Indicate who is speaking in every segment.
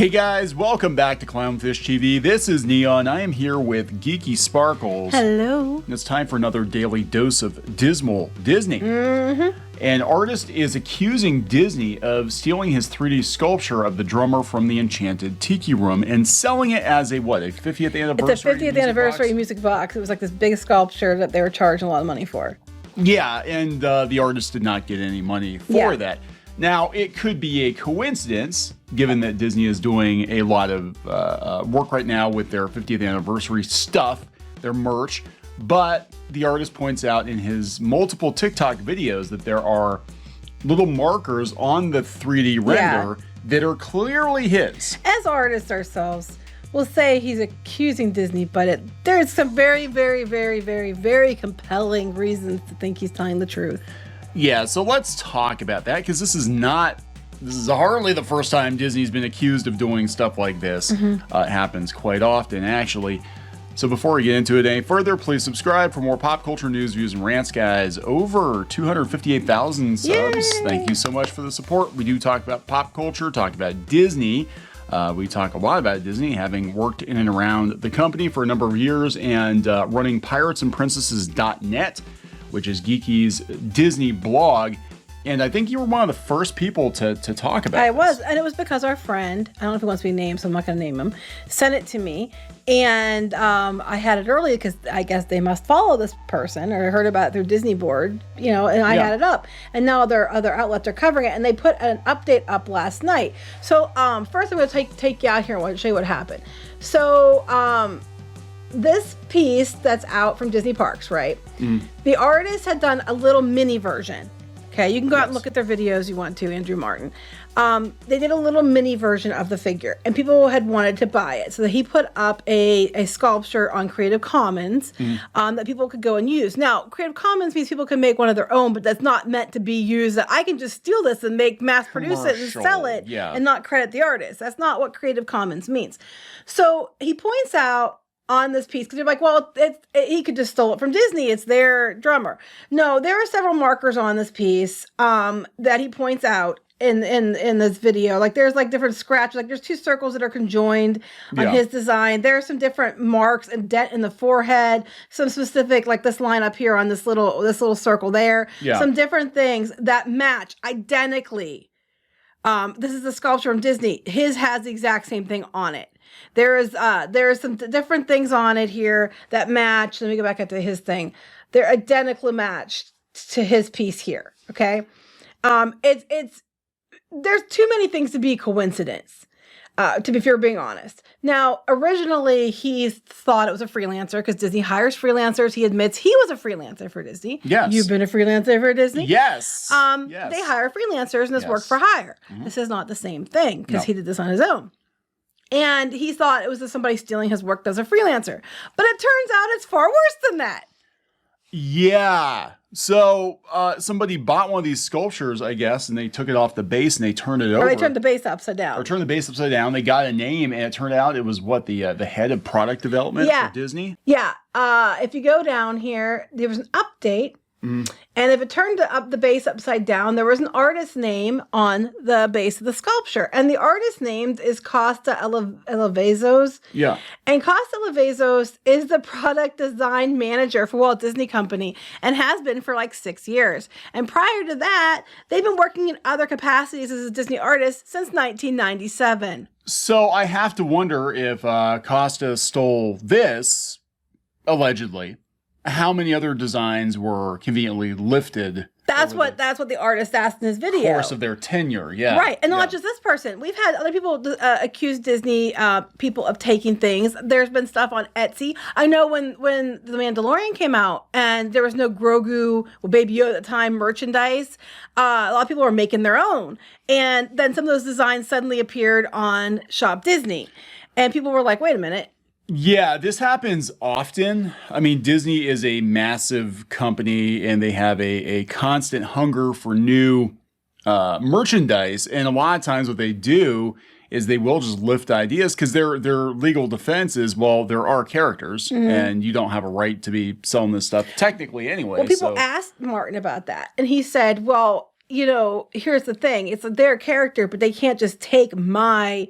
Speaker 1: Hey guys, welcome back to Clownfish TV. This is Neon. I am here with Geeky Sparkles.
Speaker 2: Hello.
Speaker 1: And it's time for another daily dose of dismal Disney. An artist is accusing Disney of stealing his 3D sculpture of the drummer from the Enchanted Tiki Room and selling it as a, what, a 50th anniversary
Speaker 2: It's a 50th anniversary music box. It was like this big sculpture that they were charging a lot of money for.
Speaker 1: Yeah, and the artist did not get any money for that. Now, it could be a coincidence, given that Disney is doing a lot of work right now with their 50th anniversary stuff, their merch, but the artist points out in his multiple TikTok videos that there are little markers on the 3D render that are clearly his.
Speaker 2: As artists ourselves, we'll say he's accusing Disney, but there's some very, very, very, very, very compelling reasons to think he's telling the truth.
Speaker 1: Yeah, so let's talk about that, because this is hardly the first time Disney's been accused of doing stuff like this. It happens quite often, actually. So before we get into it any further, please subscribe for more pop culture news, views, and rants, guys. Over 258,000 subs.
Speaker 2: Yay!
Speaker 1: Thank you so much for the support. We do talk about pop culture, talk about Disney. We talk a lot about Disney, having worked in and around the company for a number of years and running piratesandprincesses.net, which is Geeky's Disney blog. And I think you were one of the first people to talk about it.
Speaker 2: I was, and it was because our friend, I don't know if he wants to be named, so I'm not going to name him, sent it to me. And I had it early because I guess they must follow this person, or heard about their Disney board, and I had it up. And now their other outlets are covering it, and they put an update up last night. So first I'm going to take you out here and show you what happened. So this piece that's out from Disney Parks, right? The artist had done a little mini version. Okay, you can go out and look at their videos you want to, Andrew Martin. They did a little mini version of the figure, and people had wanted to buy it. So he put up a sculpture on Creative Commons that people could go and use. Now, Creative Commons means people can make one of their own, but that's not meant to be used. That I can just steal this and mass produce it and sell it and not credit the artist. That's not what Creative Commons means. So he points out on this piece, because you're like, well, he could just stole it from Disney. It's their drummer. No, there are several markers on this piece that he points out in this video. Like there's like different scratches. Like there's two circles that are conjoined on his design. There are some different marks and dent in the forehead. Some specific, like this line up here on this little circle there. Some different things that match identically. This is a sculpture from Disney. His has the exact same thing on it. There is some different things on it here that match. Let me go back into his thing. They're identically matched to his piece here. Okay, there's too many things to be coincidence. If you're being honest. Now, originally he thought it was a freelancer because Disney hires freelancers. He admits he was a freelancer for Disney.
Speaker 1: Yes.
Speaker 2: You've been a freelancer for Disney?
Speaker 1: Yes.
Speaker 2: Yes. They hire freelancers and it's work for hire. This is not the same thing because he did this on his own. And he thought it was just somebody stealing his work as a freelancer. But it turns out it's far worse than that.
Speaker 1: Yeah. So somebody bought one of these sculptures, I guess, and they took it off the base and they turned it over.
Speaker 2: Or they turned the base upside down.
Speaker 1: Or turned the base upside down. They got a name, and it turned out it was what, the head of product development for Disney?
Speaker 2: Yeah. If you go down here, there was an update. And if it turned up the base upside down, there was an artist name on the base of the sculpture. And the artist name is Costa Elevezos.
Speaker 1: Yeah.
Speaker 2: And Costa Elevezos is the product design manager for Walt Disney Company and has been for like 6 years. And prior to that, they've been working in other capacities as a Disney artist since 1997.
Speaker 1: So I have to wonder if Costa stole this, allegedly. How many other designs were conveniently lifted?
Speaker 2: That's what the artist asked in his video.
Speaker 1: Course of their tenure,
Speaker 2: Right, and not just this person. We've had other people accuse Disney people of taking things. There's been stuff on Etsy. I know when The Mandalorian came out and there was no Grogu, Baby Yoda at the time merchandise, a lot of people were making their own. And then some of those designs suddenly appeared on Shop Disney. And people were like, wait a minute.
Speaker 1: Yeah, this happens often. I mean, Disney is a massive company and they have a constant hunger for new merchandise. And a lot of times what they do is they will just lift ideas because their legal defense is, well, there are characters and you don't have a right to be selling this stuff technically anyway.
Speaker 2: Well, people asked Martin about that and he said, well, here's the thing. It's their character, but they can't just take my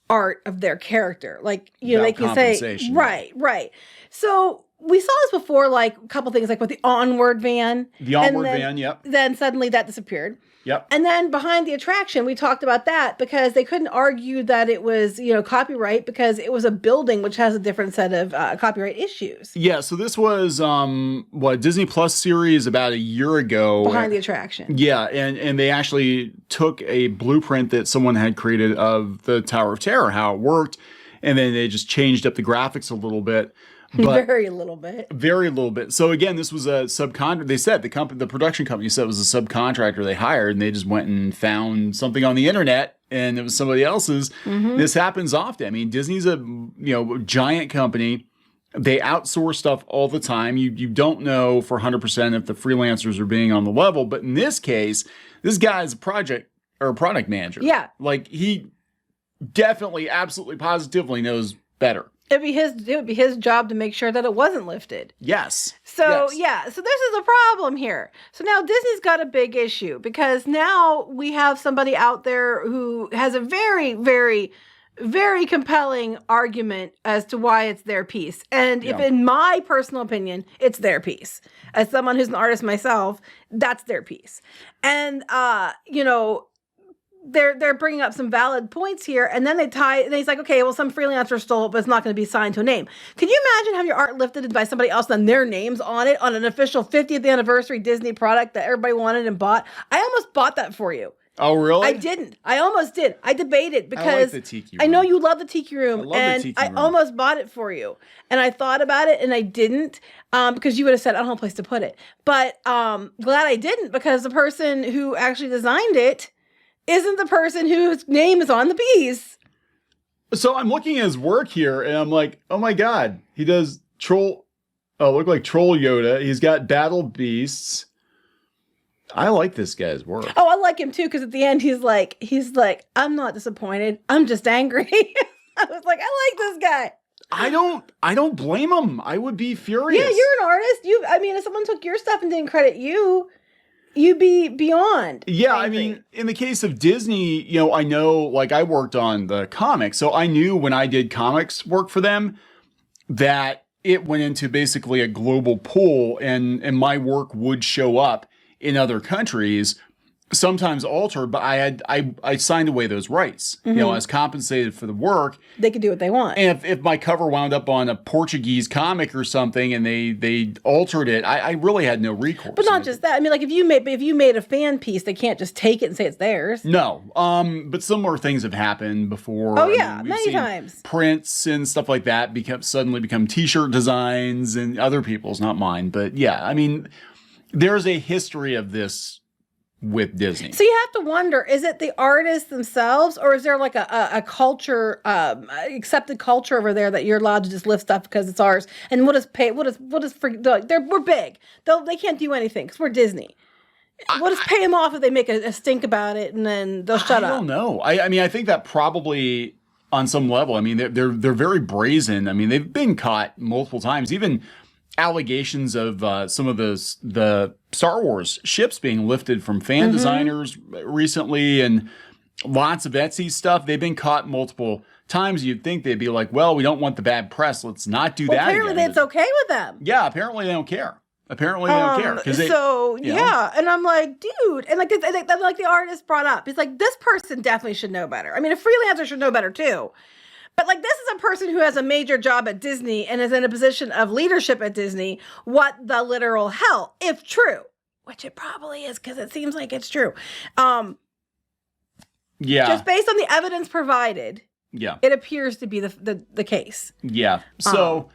Speaker 2: art of their character. Like, you know,
Speaker 1: Without
Speaker 2: they can say,
Speaker 1: compensation.
Speaker 2: right. So we saw this before, like a couple things, like with the Onward van.
Speaker 1: The Onward van, yep.
Speaker 2: Then suddenly that disappeared.
Speaker 1: Yep.
Speaker 2: And then behind the attraction, we talked about that because they couldn't argue that it was, you know, copyright because it was a building which has a different set of copyright issues.
Speaker 1: Yeah, so this was Disney Plus series about a year ago.
Speaker 2: Behind the attraction.
Speaker 1: Yeah, and they actually took a blueprint that someone had created of the Tower of Terror, how it worked, and then they just changed up the graphics a little bit. But
Speaker 2: very little bit.
Speaker 1: Very little bit. So again, this was a subcontractor. They said the production company said it was a subcontractor they hired, and they just went and found something on the internet, and it was somebody else's.
Speaker 2: Mm-hmm.
Speaker 1: This happens often. I mean, Disney's a giant company. They outsource stuff all the time. You don't know for 100% if the freelancers are being on the level, but in this case, this guy is a product manager.
Speaker 2: Yeah,
Speaker 1: like he definitely, absolutely, positively knows better.
Speaker 2: It would be his job to make sure that it wasn't lifted.
Speaker 1: Yes.
Speaker 2: So
Speaker 1: yes.
Speaker 2: so this is a problem here. So now Disney's got a big issue because now we have somebody out there who has a very, very, very compelling argument as to why it's their piece. And if in my personal opinion, it's their piece. As someone who's an artist myself, that's their piece. And they're bringing up some valid points here, and then and he's like, okay, well, some freelancer stole it, but it's not going to be signed to a name. Can you imagine having your art lifted by somebody else and their names on it on an official 50th anniversary Disney product that everybody wanted and bought? I almost bought that for you.
Speaker 1: Oh, really?
Speaker 2: I didn't. I almost did. I debated because
Speaker 1: I like the Tiki room.
Speaker 2: I know you love the Tiki room,
Speaker 1: I love
Speaker 2: and
Speaker 1: the Tiki room.
Speaker 2: I almost bought it for you. And I thought about it, and I didn't because you would have said, I don't have a place to put it. But glad I didn't because the person who actually designed it isn't the person whose name is on the piece.
Speaker 1: So I'm looking at his work here, and I'm like, oh my god, he does look like Troll Yoda. He's got Battle Beasts. I like this guy's work.
Speaker 2: Oh, I like him too, because at the end he's like, I'm not disappointed. I'm just angry. I was like, I like this guy.
Speaker 1: I don't blame him. I would be furious.
Speaker 2: Yeah, you're an artist. If someone took your stuff and didn't credit you, you'd be beyond.
Speaker 1: Yeah,
Speaker 2: angry.
Speaker 1: I mean, in the case of Disney, I know, like, I worked on the comics, so I knew when I did comics work for them that it went into basically a global pool, and my work would show up in other countries, sometimes altered, but I signed away those rights.
Speaker 2: Mm-hmm.
Speaker 1: I was compensated for the work.
Speaker 2: They could do what they want.
Speaker 1: And if my cover wound up on a Portuguese comic or something and they altered it, I really had no recourse.
Speaker 2: But not just that. I mean, like if you made a fan piece, they can't just take it and say it's theirs.
Speaker 1: No. But similar things have happened before.
Speaker 2: Oh yeah,
Speaker 1: we've
Speaker 2: many
Speaker 1: seen
Speaker 2: times.
Speaker 1: Prints and stuff like that suddenly become t-shirt designs and other people's, not mine. But yeah, I mean, there's a history of this with Disney.
Speaker 2: So you have to wonder, is it the artists themselves, or is there like a culture, accepted culture over there that you're allowed to just lift stuff because it's ours? And we're big. They can't do anything because we're Disney. We'll just pay them off if they make a stink about it, and then they'll shut up.
Speaker 1: I don't know. I mean, I think that probably on some level, I mean, they're very brazen. I mean, they've been caught multiple times, even allegations of some of the Star Wars ships being lifted from fan designers recently, and lots of Etsy stuff. They've been caught multiple times. You'd think they'd be like, well, we don't want the bad press. Let's not do that
Speaker 2: apparently
Speaker 1: again.
Speaker 2: It's okay with them.
Speaker 1: Yeah, apparently they don't care. Apparently they don't care.
Speaker 2: And I'm like, dude, and like the artist brought up, it's like, this person definitely should know better. I mean, a freelancer should know better too. But like, this is a person who has a major job at Disney and is in a position of leadership at Disney. What the literal hell, if true, which it probably is because it seems like it's true. Just based on the evidence provided, it appears to be the case.
Speaker 1: Yeah. So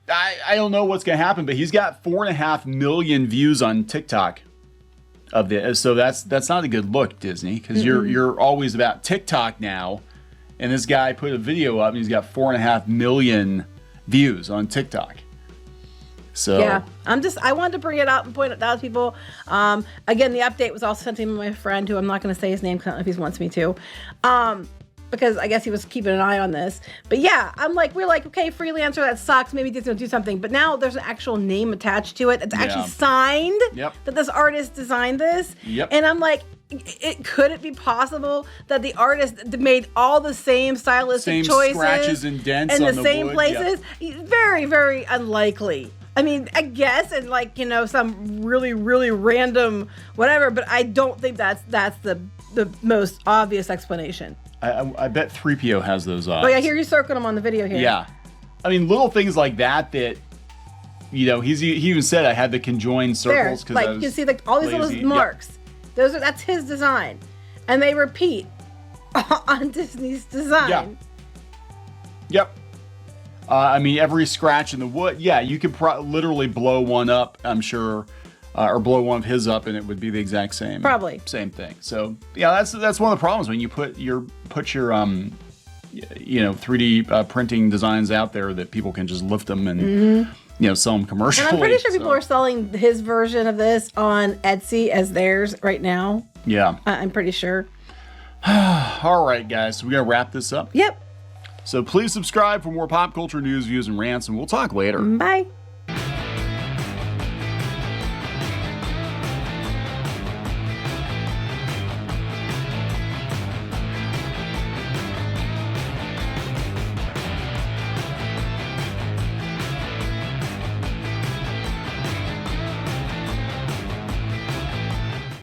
Speaker 1: I don't know what's going to happen, but he's got 4.5 million views on TikTok of this. So that's not a good look, Disney, because you're always about TikTok now. And this guy put a video up and he's got 4.5 million views on TikTok. So
Speaker 2: yeah, I wanted to bring it up and point it out to people. Again, the update was also sent to my friend, who I'm not going to say his name if he wants me to, because I guess he was keeping an eye on this. But yeah, we're like, okay, freelancer, that sucks. Maybe Disney will do something. But now there's an actual name attached to it. It's actually signed that this artist designed this.
Speaker 1: Yep.
Speaker 2: And I'm like, could it be possible that the artist made all the same stylistic choices,
Speaker 1: scratches and dents
Speaker 2: in
Speaker 1: on
Speaker 2: the
Speaker 1: the
Speaker 2: same
Speaker 1: wood?
Speaker 2: places? Very, very unlikely. I mean, I guess, and like, you know, some really, really random whatever, but I don't think that's the most obvious explanation.
Speaker 1: I bet 3PO has those odds.
Speaker 2: Oh yeah, here you circled them on the video here.
Speaker 1: Yeah. I mean, little things like that, you know, he even said I had the conjoined circles.
Speaker 2: There, like, you can see like all these little marks. Yep. That's his design. And they repeat on Disney's design.
Speaker 1: Yeah. Yep. I mean, every scratch in the wood, yeah, you could literally blow one up, I'm sure, or blow one of his up, and it would be the exact same.
Speaker 2: Probably.
Speaker 1: Same thing. So, yeah, that's one of the problems when you put your you know, 3D printing designs out there that people can just lift them and, you know, sell them commercially.
Speaker 2: And I'm pretty sure people are selling his version of this on Etsy as theirs right now.
Speaker 1: Yeah.
Speaker 2: I'm pretty sure.
Speaker 1: All right, guys, so we got to wrap this up.
Speaker 2: Yep.
Speaker 1: So please subscribe for more pop culture news, views, and rants, and we'll talk later.
Speaker 2: Bye.